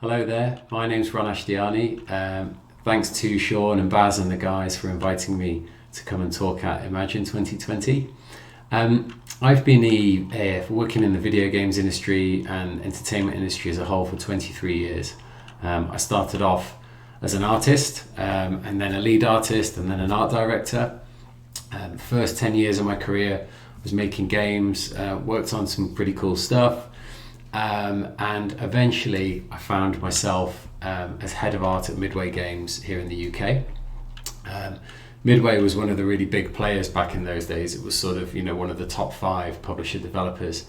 Hello there, my name's Ron Ashtiani. Thanks to Sean and Baz and the guys for inviting me to come and talk at Imagine 2020. I've been working in the video games industry and entertainment industry as a whole for 23 years. I started off as an artist, and then a lead artist, and then an art director. The first 10 years of my career was making games, worked on some pretty cool stuff. And eventually I found myself as head of art at Midway Games here in the UK. Midway was one of the really big players back in those days. It was sort of, one of the top 5 publisher developers.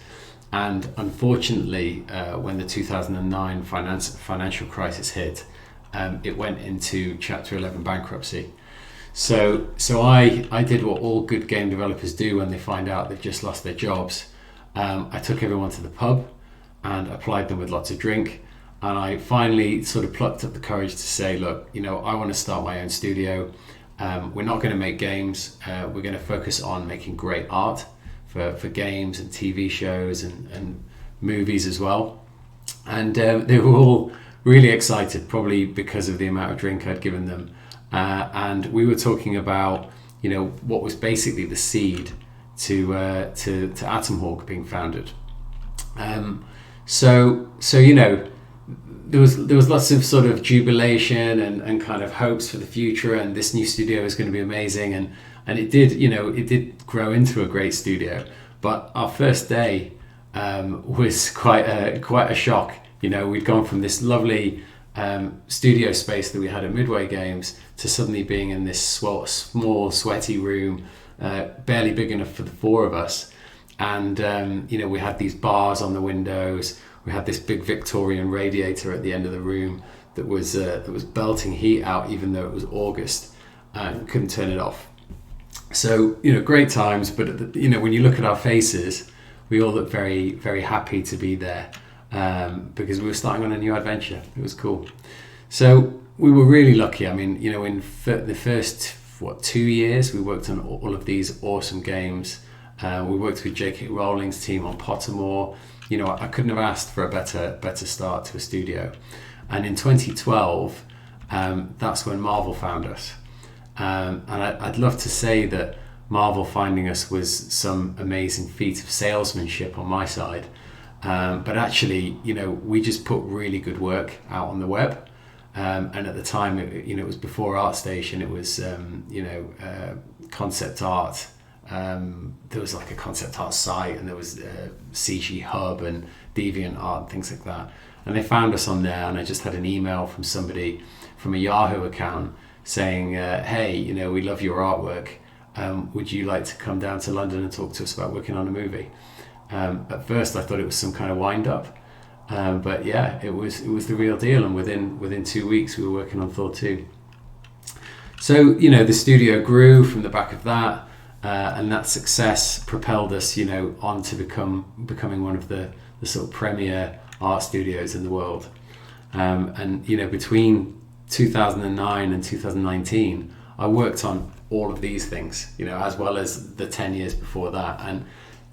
And unfortunately, when the 2009 financial crisis hit, it went into Chapter 11 bankruptcy. So I did what all good game developers do when they find out they've just lost their jobs. I took everyone to the pub and applied them with lots of drink, and I finally sort of plucked up the courage to say, look, I want to start my own studio. We're not going to make games, we're going to focus on making great art for games and TV shows and movies as well. And they were all really excited, probably because of the amount of drink I'd given them, and we were talking about what was basically the seed to Atom Hawk being founded. So there was lots of sort of jubilation and kind of hopes for the future, and this new studio is going to be amazing, and it did grow into a great studio. But our first day was quite a shock. We'd gone from this lovely studio space that we had at Midway Games to suddenly being in this small sweaty room, barely big enough for the 4 of us. And we had these bars on the windows. We had this big Victorian radiator at the end of the room that was belting heat out, even though it was August, and couldn't turn it off. So great times, but when you look at our faces, we all look very, very happy to be there, because we were starting on a new adventure. It was cool. So we were really lucky. I mean, in the first 2 years, we worked on all of these awesome games. We worked with J.K. Rowling's team on Pottermore. I couldn't have asked for a better start to a studio. And in 2012, that's when Marvel found us. And I'd love to say that Marvel finding us was some amazing feat of salesmanship on my side. But actually, we just put really good work out on the web. And at the time, it was before ArtStation. It was, concept art. There was like a concept art site, and there was CG Hub and DeviantArt and things like that. And they found us on there, and I just had an email from somebody from a Yahoo account saying, hey, we love your artwork. Would you like to come down to London and talk to us about working on a movie? At first I thought it was some kind of wind up, but yeah, it was the real deal. And within 2 weeks we were working on Thor 2. So, the studio grew from the back of that. And that success propelled us, on to becoming one of the sort of premier art studios in the world. And between 2009 and 2019, I worked on all of these things, as well as the 10 years before that.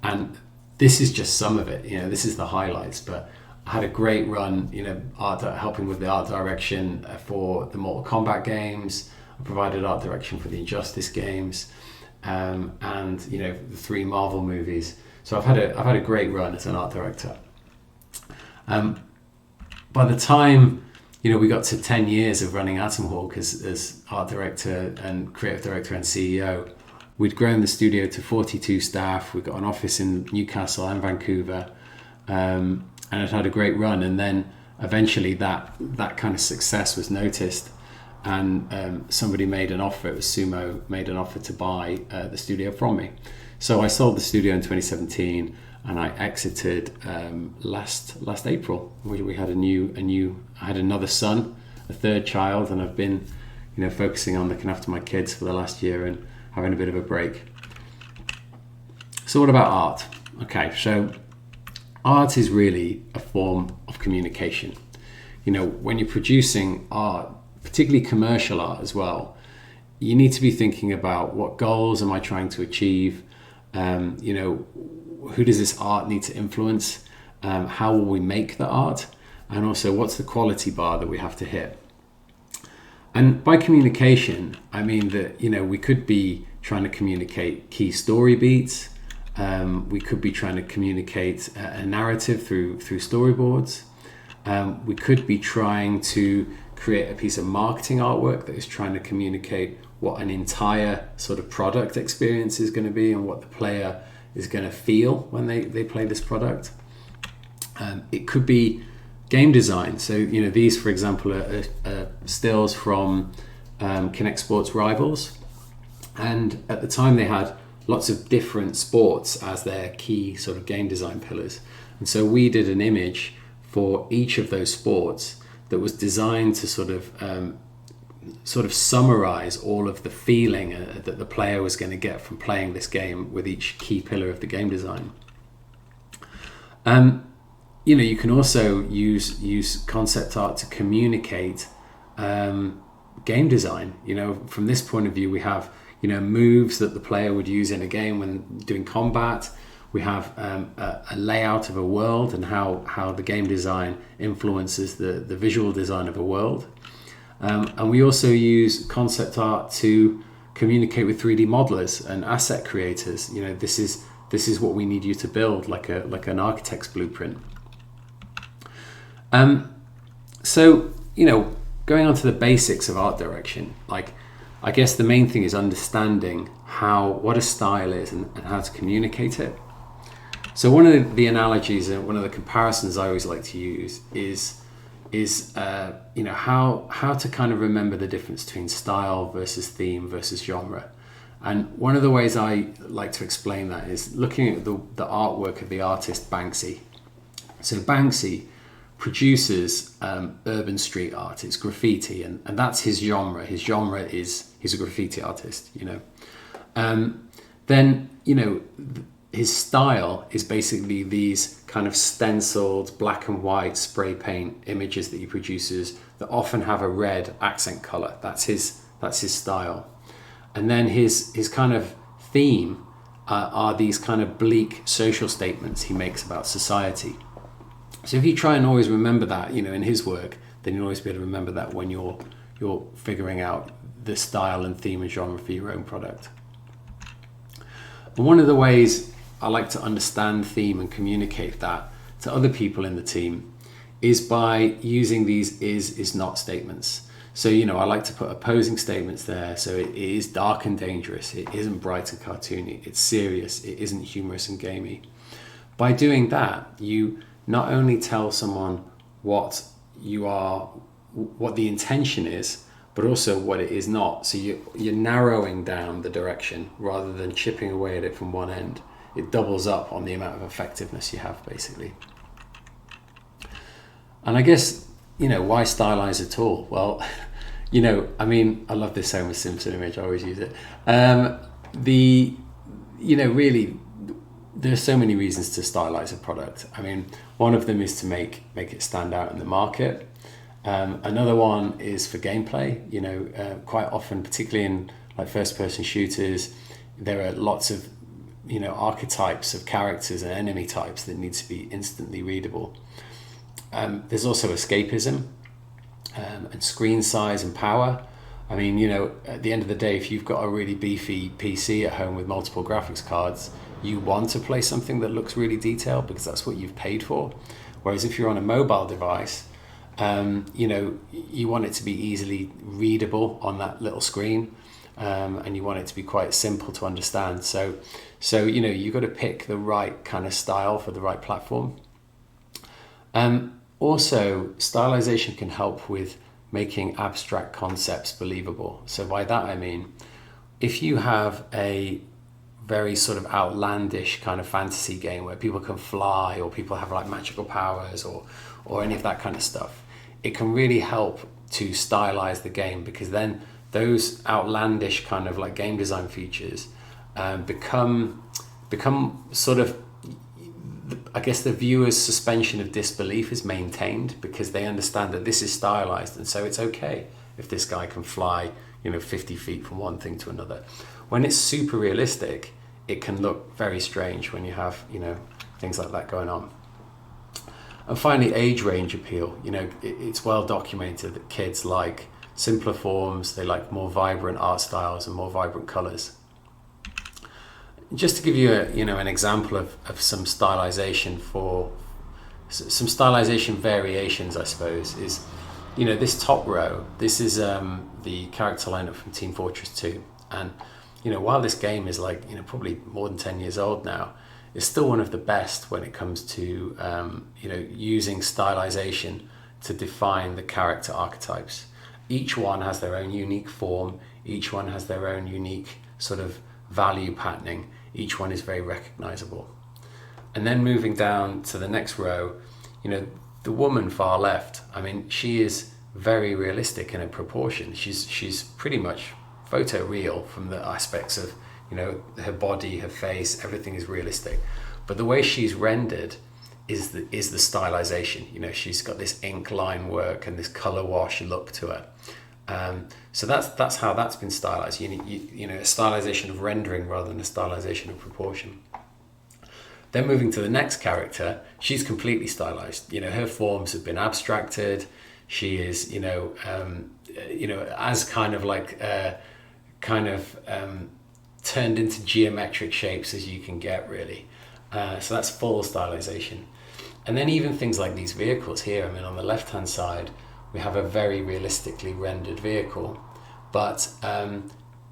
And this is just some of it. This is the highlights. But I had a great run, helping with the art direction for the Mortal Kombat games. I provided art direction for the Injustice games. And the 3 Marvel movies. So I've had a great run as an art director. By the time we got to 10 years of running Atom Hawk as art director and creative director and CEO, we'd grown the studio to 42 staff. We got an office in Newcastle and Vancouver, and it had a great run. And then eventually that kind of success was noticed. And somebody made an offer. It was Sumo made an offer to buy the studio from me. So I sold the studio in 2017, and I exited last April. We had I had another son, a 3rd child, and I've been focusing on looking after my kids for the last year and having a bit of a break. So what about art? Okay, so art is really a form of communication. When you're producing art, particularly commercial art as well, you need to be thinking about what goals am I trying to achieve, who does this art need to influence, how will we make the art, and also what's the quality bar that we have to hit. And by communication, I mean that, we could be trying to communicate key story beats. We could be trying to communicate a narrative through storyboards. We could be trying to create a piece of marketing artwork that is trying to communicate what an entire sort of product experience is going to be and what the player is going to feel when they play this product. It could be game design. So, these, for example, are stills from Kinect Sports Rivals. And at the time they had lots of different sports as their key sort of game design pillars. And so we did an image for each of those sports that was designed to sort of summarize all of the feeling that the player was going to get from playing this game with each key pillar of the game design. You can also use concept art to communicate game design. From this point of view, we have moves that the player would use in a game when doing combat. We have a layout of a world and how the game design influences the visual design of a world. And we also use concept art to communicate with 3D modelers and asset creators. This is what we need you to build, like an architect's blueprint. So going on to the basics of art direction, I guess the main thing is understanding what a style is and how to communicate it. So one of the analogies and one of the comparisons I always like to use is how to kind of remember the difference between style versus theme versus genre. And one of the ways I like to explain that is looking at the artwork of the artist Banksy. So Banksy produces urban street art. It's graffiti, and that's his genre. His genre is he's a graffiti artist. Then his style is basically these kind of stenciled black and white spray paint images that he produces that often have a red accent color. That's his style. And then his kind of theme are these kind of bleak social statements he makes about society. So if you try and always remember that, in his work, then you'll always be able to remember that when you're figuring out the style and theme and genre for your own product. And one of the ways I like to understand theme and communicate that to other people in the team is by using these is not statements. So, I like to put opposing statements there. So it is dark and dangerous. It isn't bright and cartoony. It's serious. It isn't humorous and gamey. By doing that, you not only tell someone what the intention is, but also what it is not. So you're narrowing down the direction rather than chipping away at it from one end. It doubles up on the amount of effectiveness you have, basically. And I guess, why stylize at all? Well, I love this Homer Simpson image. I always use it. Really, there's so many reasons to stylize a product. One of them is to make it stand out in the market. Another one is for gameplay. Quite often, particularly in first-person shooters, there are lots of archetypes of characters and enemy types that need to be instantly readable. There's also escapism and screen size and power. At the end of the day, if you've got a really beefy PC at home with multiple graphics cards, you want to play something that looks really detailed because that's what you've paid for. Whereas if you're on a mobile device, you want it to be easily readable on that little screen, and you want it to be quite simple to understand. So you've got to pick the right kind of style for the right platform. Also, stylization can help with making abstract concepts believable. So by that I mean, if you have a very sort of outlandish kind of fantasy game where people can fly or people have magical powers or any of that kind of stuff, it can really help to stylize the game, because then those outlandish kind of game design features become sort of, I guess the viewer's suspension of disbelief is maintained because they understand that this is stylized, and so it's okay if this guy can fly 50 feet from one thing to another. When it's super realistic, it can look very strange when you have things like that going on. And finally, age range appeal. It's well documented that kids like simpler forms, they like more vibrant art styles and more vibrant colors. Just to give you an example of some stylization variations, I suppose, is, this top row, this is the character lineup from Team Fortress 2. And, while this game is probably more than 10 years old now, it's still one of the best when it comes to, using stylization to define the character archetypes. Each one has their own unique form. Each one has their own unique sort of value patterning. Each one is very recognizable. And then moving down to the next row, the woman far left, she is very realistic in her proportion. She's pretty much photoreal from the aspects of, her body, her face, everything is realistic. But the way she's rendered is the stylization. She's got this ink line work and this color wash look to her. So that's how that's been stylized. A stylization of rendering rather than a stylization of proportion. Then moving to the next character, she's completely stylized. Her forms have been abstracted. She is, as kind of turned into geometric shapes as you can get, really. So that's full stylization. And then even things like these vehicles here, on the left-hand side, we have a very realistically rendered vehicle, but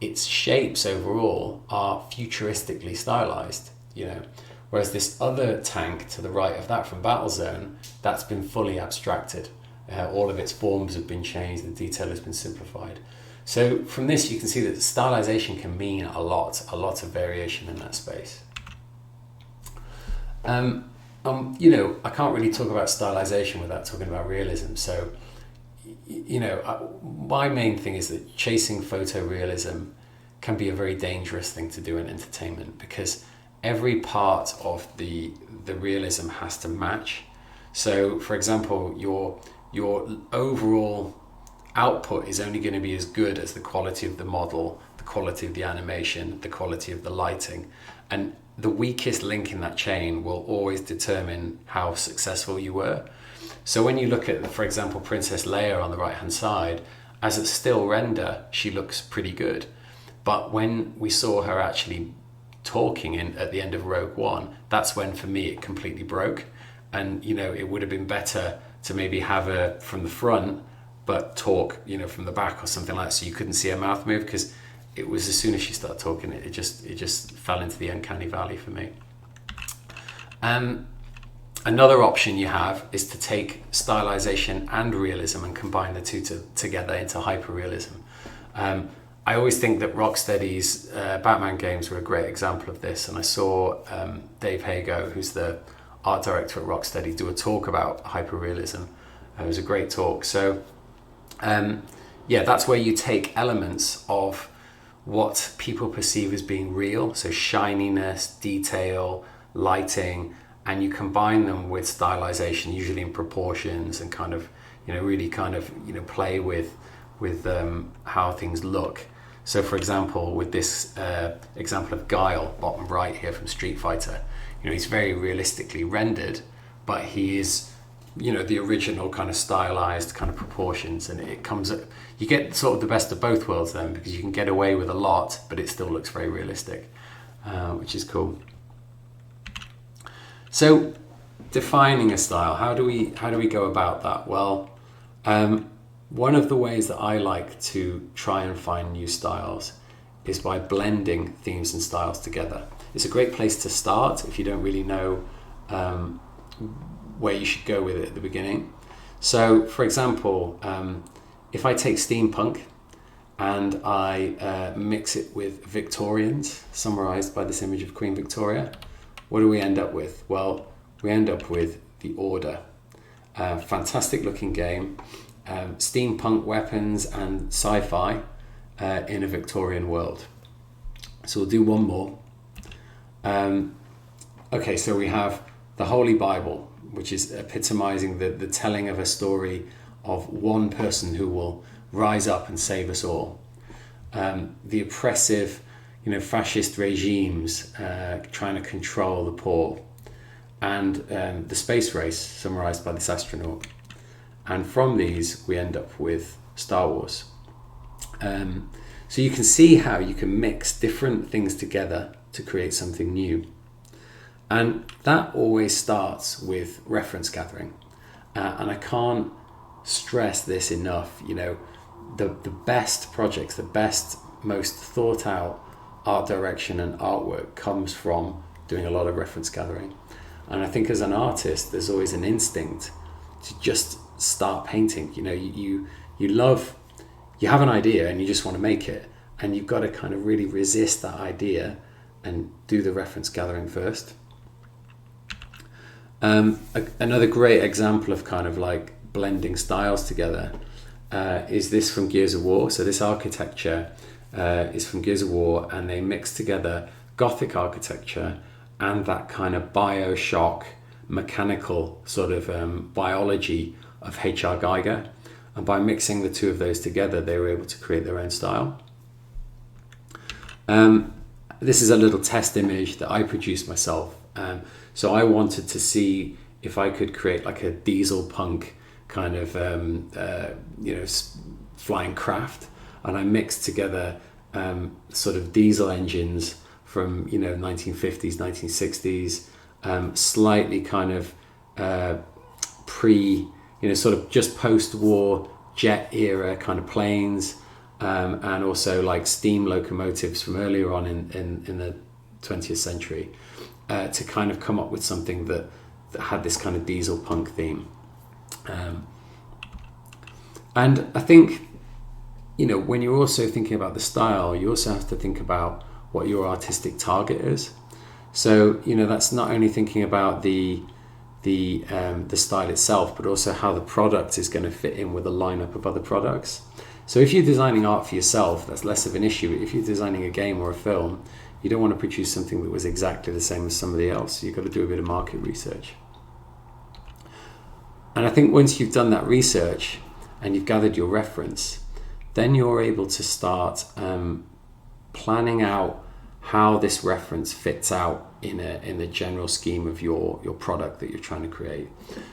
its shapes overall are futuristically stylized, Whereas this other tank to the right of that from Battlezone, that's been fully abstracted. All of its forms have been changed, the detail has been simplified. So from this you can see that stylization can mean a lot of variation in that space. I can't really talk about stylization without talking about realism. So, my main thing is that chasing photorealism can be a very dangerous thing to do in entertainment, because every part of the realism has to match. So, for example, your overall output is only going to be as good as the quality of the model, the quality of the animation, the quality of the lighting. And the weakest link in that chain will always determine how successful you were. So when you look at, for example, Princess Leia on the right-hand side, as a still render, she looks pretty good. But when we saw her actually talking at the end of Rogue One, that's when, for me, it completely broke. And, it would have been better to maybe have her from the front, but talk, from the back or something like that, so you couldn't see her mouth move, because it was as soon as she started talking, it just fell into the uncanny valley for me. Another option you have is to take stylization and realism and combine the two together into hyperrealism. I always think that Rocksteady's Batman games were a great example of this, and I saw Dave Hago, who's the art director at Rocksteady, do a talk about hyperrealism. It was a great talk. So that's where you take elements of what people perceive as being real, so shininess, detail, lighting, and you combine them with stylization, usually in proportions, and really play with how things look. So, for example, with this example of Guile, bottom right here from Street Fighter, he's very realistically rendered, but he is, the original kind of stylized kind of proportions, and you get sort of the best of both worlds then, because you can get away with a lot, but it still looks very realistic, which is cool. So, defining a style, how do we go about that? Well, one of the ways that I like to try and find new styles is by blending themes and styles together. It's a great place to start if you don't really know where you should go with it at the beginning. So, for example, if I take steampunk and I mix it with Victorians, summarized by this image of Queen Victoria, what do we end up with? Well, we end up with The Order. Fantastic looking game, steampunk weapons and sci-fi in a Victorian world. So we'll do one more. Okay, so we have the Holy Bible, which is epitomizing the telling of a story of one person who will rise up and save us all. The oppressive, fascist regimes trying to control the poor. and the space race summarized by this astronaut. And from these, we end up with Star Wars. So you can see how you can mix different things together to create something new. And that always starts with reference gathering. And I can't stress this enough. You know, the best projects, the best, most thought out art direction and artwork comes from doing a lot of reference gathering. And I think as an artist, there's always an instinct to just start painting. You know, you have an idea and you just want to make it, and you've got to kind of really resist that idea and do the reference gathering first. Another great example of kind of like blending styles together is this from Gears of War. So this architecture is from Gears of War, and they mix together Gothic architecture and that kind of Bioshock mechanical sort of biology of H.R. Geiger. And by mixing the two of those together, they were able to create their own style. This is a little test image that I produced myself. So I wanted to see if I could create like a diesel punk kind of, flying craft. And I mixed together sort of diesel engines from, 1950s, 1960s, slightly kind of sort of just post-war jet era kind of planes, and also like steam locomotives from earlier on in the 20th century, to kind of come up with something that had this kind of diesel punk theme. And I think, when you're also thinking about the style, you also have to think about what your artistic target is. So, that's not only thinking about the style itself, but also how the product is going to fit in with a lineup of other products. So if you're designing art for yourself, that's less of an issue. If you're designing a game or a film, you don't want to produce something that was exactly the same as somebody else. You've got to do a bit of market research. And I think once you've done that research and you've gathered your reference, then you're able to start planning out how this reference fits out in the general scheme of your product that you're trying to create.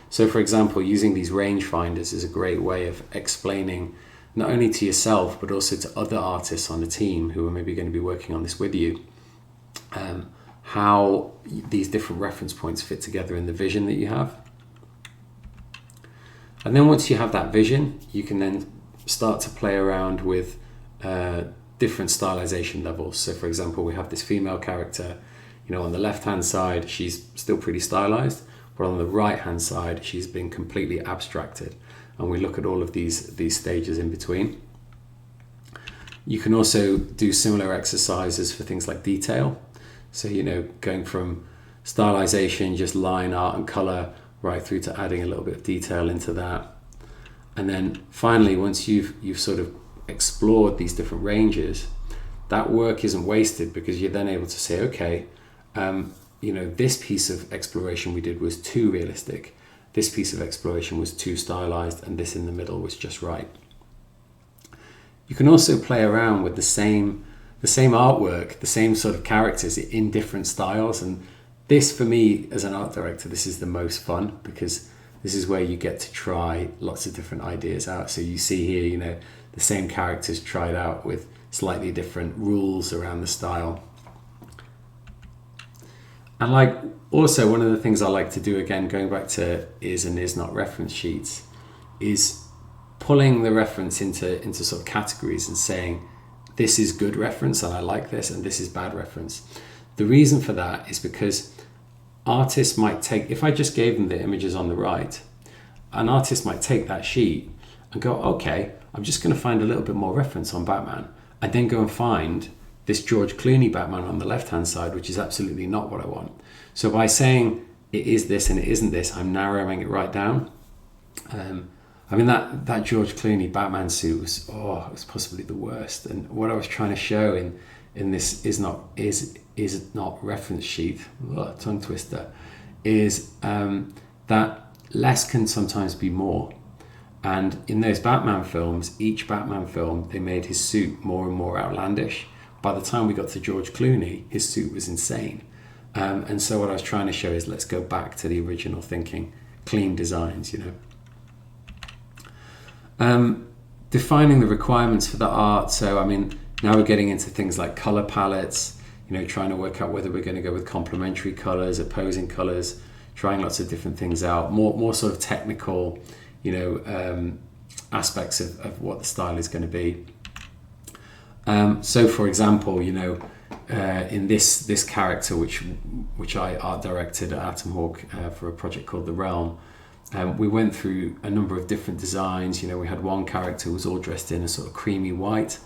So for example, using these rangefinders is a great way of explaining not only to yourself but also to other artists on the team who are maybe going to be working on this with you, how these different reference points fit together in the vision that you have. And then once you have that vision, you can then start to play around with different stylization levels. So for example, we have this female character, on the left hand side she's still pretty stylized, but on the right hand side she's been completely abstracted, and we look at all of these stages in between. You can also do similar exercises for things like detail. So going from stylization, just line art and color, right through to adding a little bit of detail into that. And then finally, once you've sort of explored these different ranges, that work isn't wasted, because you're then able to say, okay, this piece of exploration we did was too realistic, this piece of exploration was too stylized, and this in the middle was just right. You can also play around with the same artwork, the same sort of characters in different styles. And this, for me as an art director, this is the most fun, because this is where you get to try lots of different ideas out. So you see here, the same characters tried out with slightly different rules around the style. And also one of the things I like to do, again, going back to is and is not reference sheets, is pulling the reference into sort of categories and saying, this is good reference and I like this, and this is bad reference. The reason for that is because artists might take, if I just gave them the images on the right, an artist might take that sheet and go, okay, I'm just going to find a little bit more reference on Batman, and then go and find this George Clooney Batman on the left-hand side, which is absolutely not what I want. So by saying it is this and it isn't this, I'm narrowing it right down. That George Clooney Batman suit was possibly the worst. And what I was trying to show in this is not reference sheet, tongue twister, is that less can sometimes be more. And in those Batman films, each Batman film, they made his suit more and more outlandish. By the time we got to George Clooney, his suit was insane. And so what I was trying to show is let's go back to the original thinking, clean designs, Defining the requirements for the art. So, I mean, now we're getting into things like color palettes, trying to work out whether we're going to go with complementary colors, opposing colors, trying lots of different things out, more sort of technical, aspects of what the style is going to be. So, for example, in this character, which I art directed at Atom Hawk for a project called The Realm, we went through a number of different designs. We had one character who was all dressed in a sort of creamy white,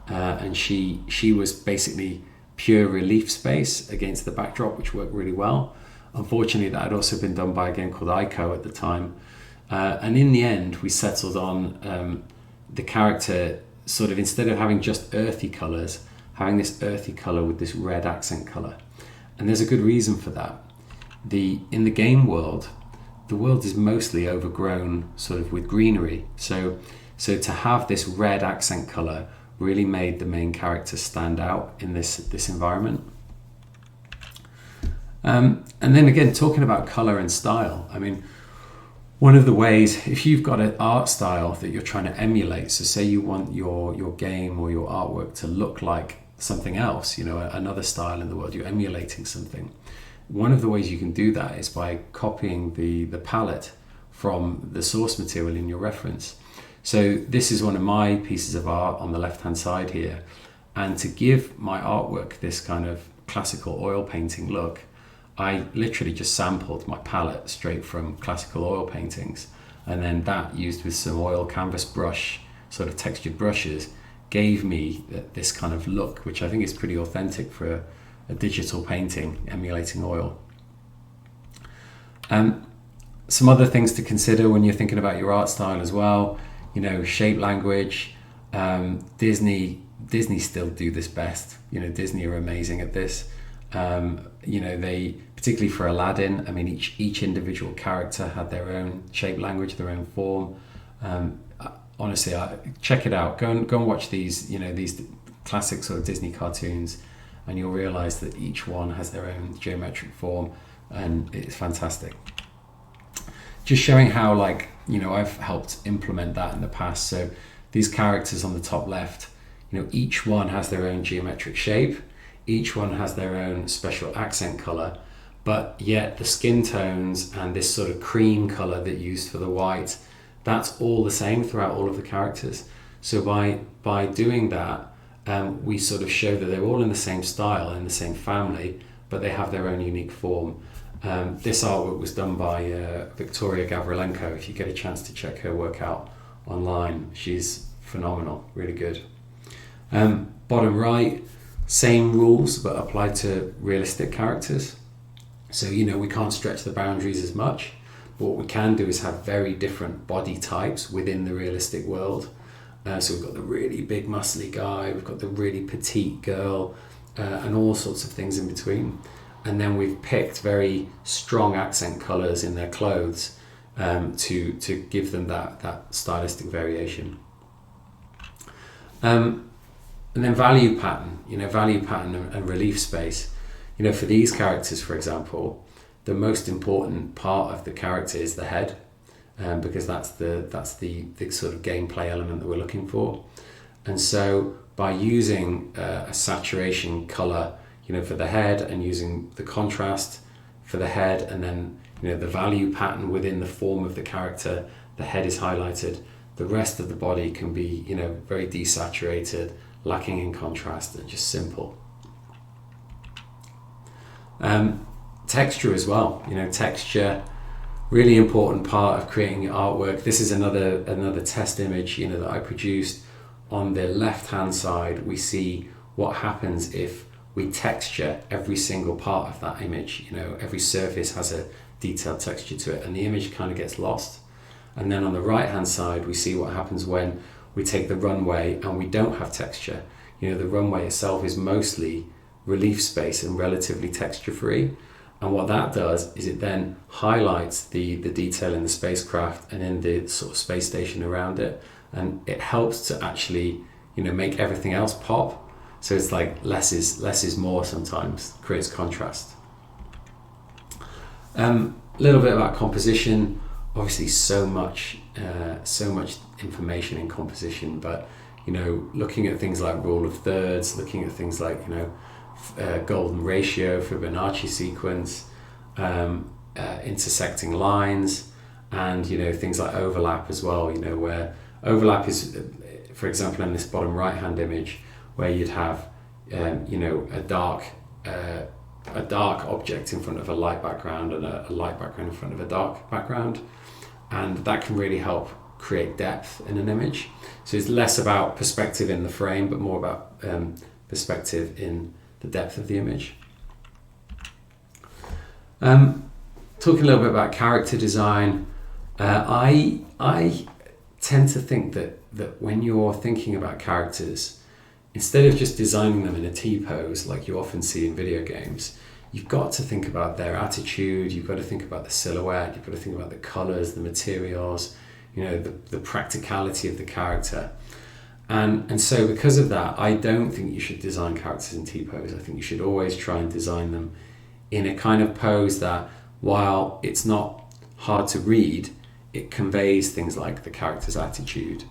and she was basically pure relief space against the backdrop, which worked really well. Unfortunately, that had also been done by a game called Ico at the time. And in the end, we settled on the character sort of, instead of having just earthy colours, having this earthy colour with this red accent colour. And there's a good reason for that. In the game world, the world is mostly overgrown sort of with greenery. So to have this red accent colour really made the main character stand out in this environment. And then again, talking about colour and style, I mean, one of the ways, if you've got an art style that you're trying to emulate, so say you want your game or your artwork to look like something else, another style in the world, you're emulating something. One of the ways you can do that is by copying the palette from the source material in your reference. So this is one of my pieces of art on the left-hand side here. And to give my artwork this kind of classical oil painting look, I literally just sampled my palette straight from classical oil paintings. And then that, used with some oil canvas brush, sort of textured brushes, gave me this kind of look, which I think is pretty authentic for a digital painting emulating oil. Some other things to consider when you're thinking about your art style as well, shape language. Disney still do this best. Disney are amazing at this. They, particularly for Aladdin, I mean, each individual character had their own shape language, their own form. Honestly, check it out. Go and watch these classic sort of Disney cartoons, and you'll realize that each one has their own geometric form, and it's fantastic. Just showing how, I've helped implement that in the past. So these characters on the top left, each one has their own geometric shape, each one has their own special accent color, but yet the skin tones and this sort of cream color that you used for the white, that's all the same throughout all of the characters. So by doing that, we sort of show that they're all in the same style, in the same family, but they have their own unique form. This artwork was done by Victoria Gavrilenko. If you get a chance to check her work out online, she's phenomenal, really good. Bottom right, same rules but applied to realistic characters. So we can't stretch the boundaries as much, but what we can do is have very different body types within the realistic world. So we've got the really big muscly guy, we've got the really petite girl, and all sorts of things in between. And then we've picked very strong accent colours in their clothes to give them that stylistic variation. And then value pattern and relief space. For these characters, for example, the most important part of the character is the head, because that's the sort of gameplay element that we're looking for. And so by using a saturation color, for the head, and using the contrast for the head, and then the value pattern within the form of the character, the head is highlighted. The rest of the body can be very desaturated, lacking in contrast, and just simple. Texture as well. Texture, really important part of creating your artwork. This is another test image that I produced. On the left hand side, we see what happens if we texture every single part of that image. Every surface has a detailed texture to it, and the image kind of gets lost. And then on the right hand side, we see what happens when we take the runway and we don't have texture. The runway itself is mostly relief space and relatively texture free. And what that does is it then highlights the detail in the spacecraft and in the sort of space station around it, and it helps to actually make everything else pop. So it's like less is more sometimes, creates contrast. A little bit about composition. Obviously, so much information in composition, but looking at things like rule of thirds, looking at things like golden ratio, Fibonacci sequence, intersecting lines, and things like overlap as well. Where overlap is, for example, in this bottom right-hand image, where you'd have a dark object in front of a light background and a light background in front of a dark background, and that can really help create depth in an image. So it's less about perspective in the frame, but more about perspective in the depth of the image. Talking a little bit about character design, I tend to think that when you're thinking about characters, instead of just designing them in a T-pose like you often see in video games, you've got to think about their attitude, you've got to think about the silhouette, you've got to think about the colours, the materials, the practicality of the character. And so because of that, I don't think you should design characters in T-pose. I think you should always try and design them in a kind of pose that, while it's not hard to read, it conveys things like the character's attitude.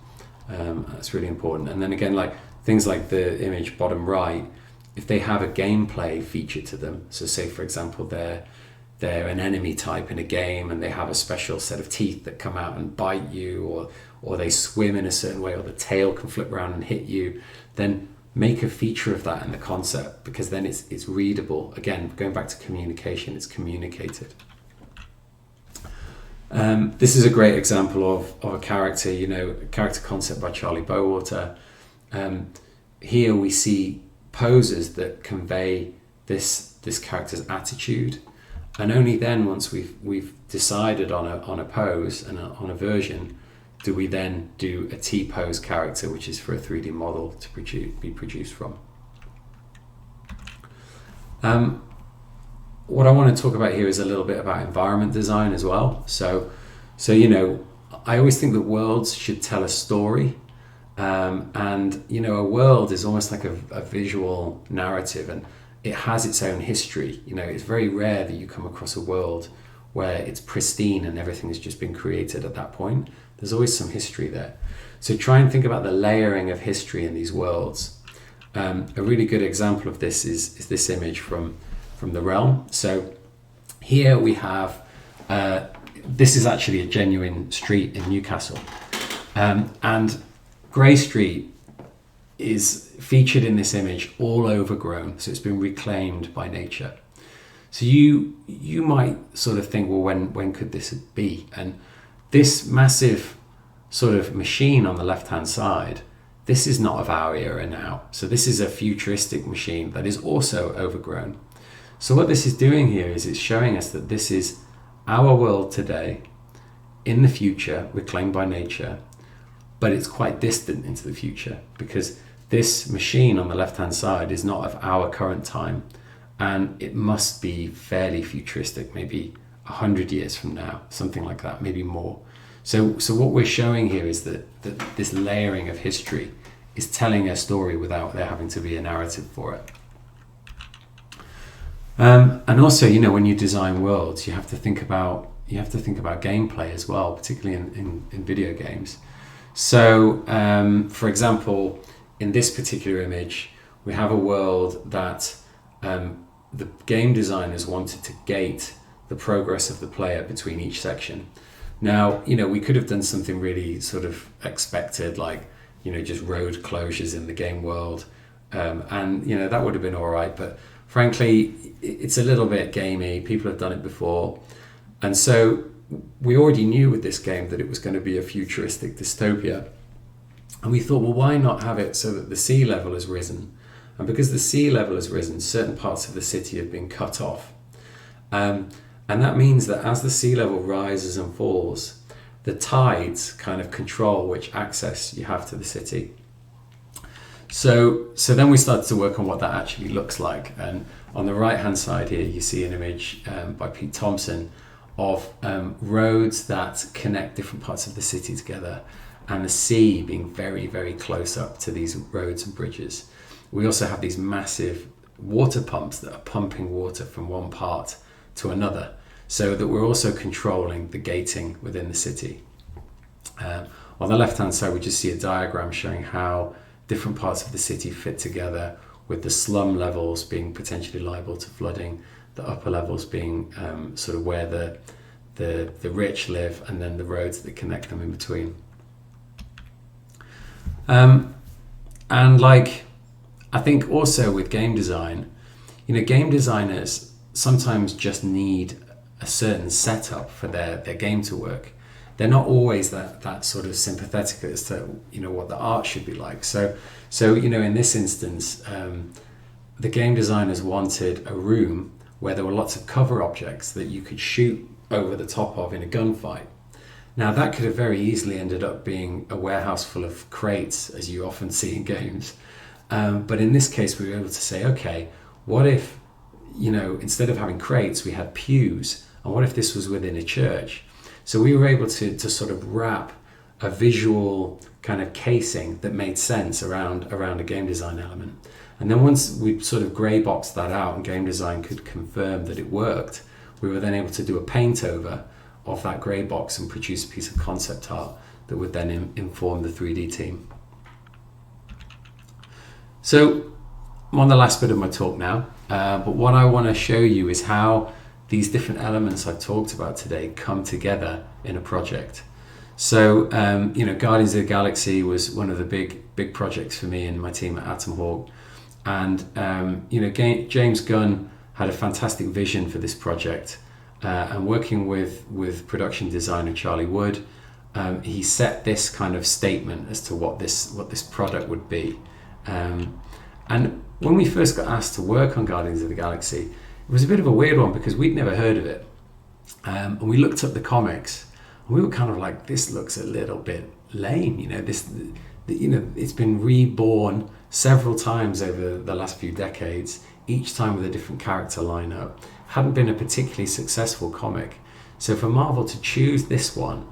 That's really important. And then again, like things like the image bottom right, if they have a gameplay feature to them, so say for example they're an enemy type in a game and they have a special set of teeth that come out and bite you, or they swim in a certain way, or the tail can flip around and hit you, then make a feature of that in the concept, because then it's readable. Again, going back to communication, it's communicated. This is a great example of a character, a character concept by Charlie Bowater. Here we see poses that convey this character's attitude, and only then, once we've decided on a pose and on a version, do we then do a T-pose character, which is for a 3D model to be produced from. What I want to talk about here is a little bit about environment design as well. So I always think that worlds should tell a story, and a world is almost like a visual narrative, and it has its own history. It's very rare that you come across a world where it's pristine and everything has just been created at that point. There's always some history there. So try and think about the layering of history in these worlds. A really good example of this is this image from the Realm. So here we have, this is actually a genuine street in Newcastle. And Grey Street is featured in this image all overgrown, so it's been reclaimed by nature. So you might sort of think, well, when could this be? And this massive sort of machine on the left-hand side, this is not of our era now. So this is a futuristic machine that is also overgrown. So what this is doing here is it's showing us that this is our world today, in the future, reclaimed by nature, but it's quite distant into the future, because this machine on the left-hand side is not of our current time, and it must be fairly futuristic, maybe 100 years from now, something like that, maybe more. So what we're showing here is that this layering of history is telling a story without there having to be a narrative for it. And also, when you design worlds, you have to think about gameplay as well, particularly in video games. So, for example, in this particular image, we have a world that the game designers wanted to gate the progress of the player between each section. Now, we could have done something really sort of expected, like, just road closures in the game world. And, that would have been all right. But frankly, it's a little bit gamey. People have done it before. And so we already knew with this game that it was going to be a futuristic dystopia. And we thought, well, why not have it so that the sea level has risen? And because the sea level has risen, certain parts of the city have been cut off. And that means that as the sea level rises and falls, the tides kind of control which access you have to the city. So then we started to work on what that actually looks like. And on the right-hand side here, you see an image by Pete Thompson of roads that connect different parts of the city together, and the sea being very, very close up to these roads and bridges. We also have these massive water pumps that are pumping water from one part to another. so that we're also controlling the gating within the city. On the left-hand side, we just see a diagram showing how different parts of the city fit together, with the slum levels being potentially liable to flooding, the upper levels being sort of where the rich live, and then the roads that connect them in between. And like, I think also with game design, game designers sometimes just need a certain setup for their game to work. They're not always that sort of sympathetic as to what the art should be like. So in this instance, the game designers wanted a room where there were lots of cover objects that you could shoot over the top of in a gunfight. Now that could have very easily ended up being a warehouse full of crates, as you often see in games. But in this case, we were able to say, okay, what if, instead of having crates, we had pews? And what if this was within a church? So we were able to sort of wrap a visual kind of casing that made sense around a game design element. And then once we sort of grey boxed that out and game design could confirm that it worked, we were then able to do a paint over of that grey box and produce a piece of concept art that would then inform the 3D team. So I'm on the last bit of my talk now, but what I want to show you is how these different elements I've talked about today come together in a project. So, Guardians of the Galaxy was one of the big projects for me and my team at Atom Hawk. And, James Gunn had a fantastic vision for this project. And working with production designer Charlie Wood, he set this kind of statement as to what this product would be. And when we first got asked to work on Guardians of the Galaxy, it was a bit of a weird one because we'd never heard of it. And we looked up the comics and we were kind of like, this looks a little bit lame. It's been reborn several times over the last few decades, each time with a different character lineup. Hadn't been a particularly successful comic. So for Marvel to choose this one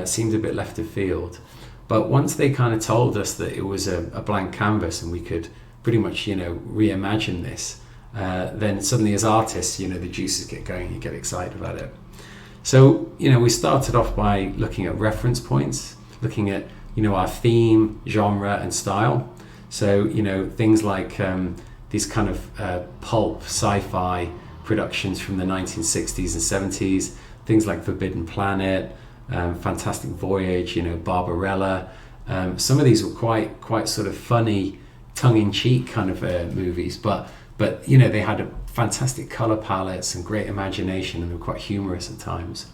seemed a bit left of field. But once they kind of told us that it was a blank canvas and we could pretty much, reimagine this, then suddenly as artists, the juices get going, you get excited about it. So, we started off by looking at reference points, looking at, our theme, genre and style. So, things like these kind of pulp sci-fi productions from the 1960s and 70s, things like Forbidden Planet, Fantastic Voyage, Barbarella. Some of these were quite sort of funny, tongue-in-cheek kind of movies, but they had a fantastic color palettes and great imagination, and they were quite humorous at times.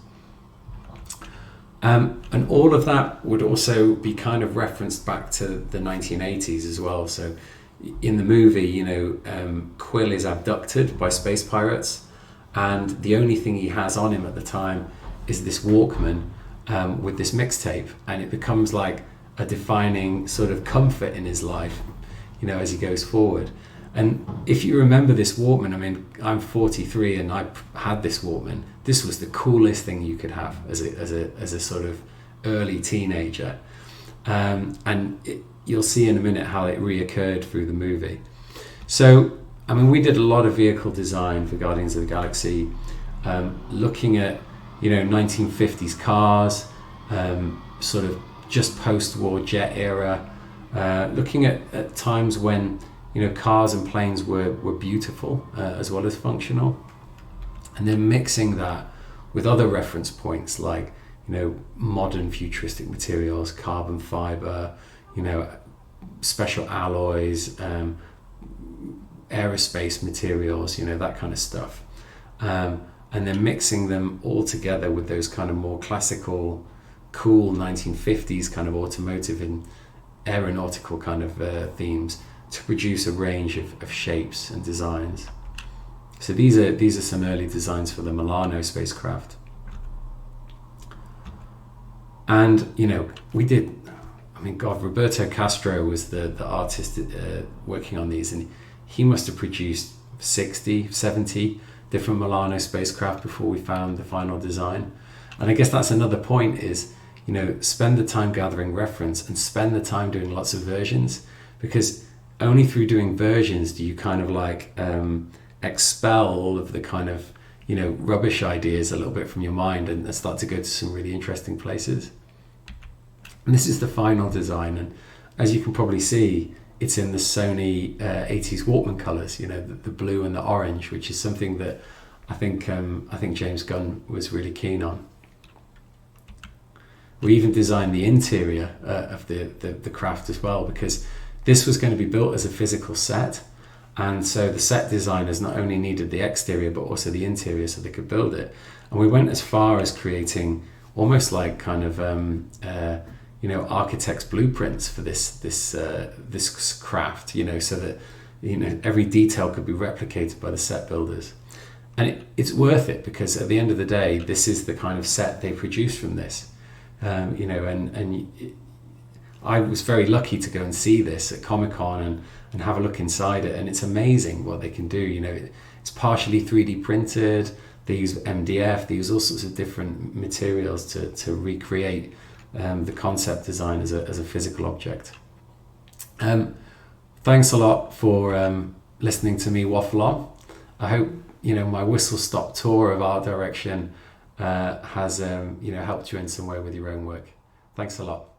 And all of that would also be kind of referenced back to the 1980s as well. So in the movie, Quill is abducted by space pirates, and the only thing he has on him at the time is this Walkman with this mixtape, and it becomes like a defining sort of comfort in his life, as he goes forward. And if you remember this Walkman, I'm 43 and I had this Walkman. This was the coolest thing you could have as a sort of early teenager. You'll see in a minute how it reoccurred through the movie. So, we did a lot of vehicle design for Guardians of the Galaxy, looking at, 1950s cars, sort of just post-war jet era, looking at times when, cars and planes were beautiful as well as functional, and then mixing that with other reference points like, modern futuristic materials, carbon fiber, special alloys, aerospace materials, that kind of stuff. And then mixing them all together with those kind of more classical, cool 1950s kind of automotive and aeronautical kind of themes to produce a range of shapes and designs. So these are some early designs for the Milano spacecraft. And, we did, Roberto Castro was the artist working on these, and he must have produced 60, 70 different Milano spacecraft before we found the final design. And I guess that's another point is, spend the time gathering reference and spend the time doing lots of versions, because only through doing versions do you kind of like expel all of the kind of, rubbish ideas a little bit from your mind and start to go to some really interesting places. And this is the final design, and as you can probably see, it's in the Sony 80s Walkman colours, the blue and the orange, which is something that I think James Gunn was really keen on. We even designed the interior of the craft as well, because this was going to be built as a physical set, and so the set designers not only needed the exterior but also the interior so they could build it. And we went as far as creating almost like kind of architects' blueprints for this craft, so that every detail could be replicated by the set builders. And it's worth it, because at the end of the day, this is the kind of set they produce from this. I was very lucky to go and see this at Comic-Con and have a look inside it, and it's amazing what they can do. It's partially 3D printed. They use MDF. They use all sorts of different materials to recreate the concept design as a physical object. Thanks a lot for listening to me waffle on. I hope my whistle-stop tour of art direction has helped you in some way with your own work. Thanks a lot.